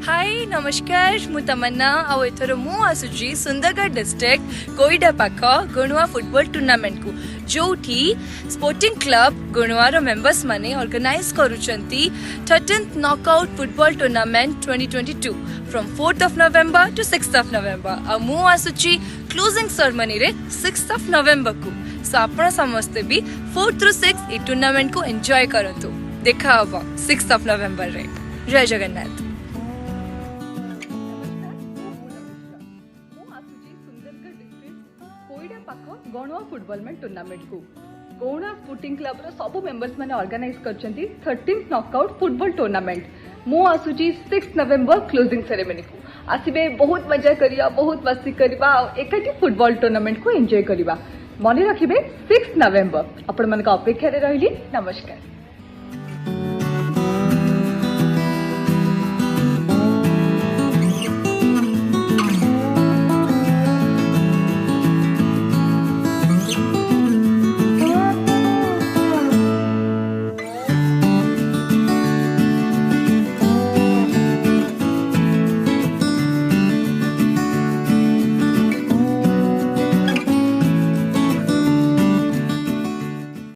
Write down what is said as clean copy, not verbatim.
हाय नमस्कार मु तमन्ना आउ एथर मु आसुची सुंदरगढ़ डिस्ट्रिक्ट कोईडा पाख गुणुआ फुटबॉल टूर्नामेंट को जोठी स्पोर्टिंग क्लब गुणुआर मेंबर्स माने ऑर्गेनाइज करूचंती 13th knockout football tournament 2022 from 4th of November to 6th of November आ मु आसुची क्लोजिंग सेरेमनी रे 6th ऑफ नवंबर को सो आपण समस्त भी 4 through 6 ए टूर्नामेंट को एंजॉय करंतु देखा हबो 6th ऑफ नवंबर रे। जय जगन्नाथ। कोईडा पाख गणुआ फुटबॉल में टूर्नामेंट को गणुआ स्पोर्टिंग क्लब रो सब मेंबर्स माने ऑर्गेनाइज करछंती 13th नॉकआउट फुटबॉल टूर्नामेंट मु आसुची 6 नवंबर क्लोजिंग सेरेमनी को आसीबे बहुत मजा करिया बहुत मस्ती करबा एकाठी फुटबॉल टूर्नामेंट को एंजॉय करबा मने रखिबे 6 नवंबर आपण मन का अपेक्षा रे रहिली। नमस्कार।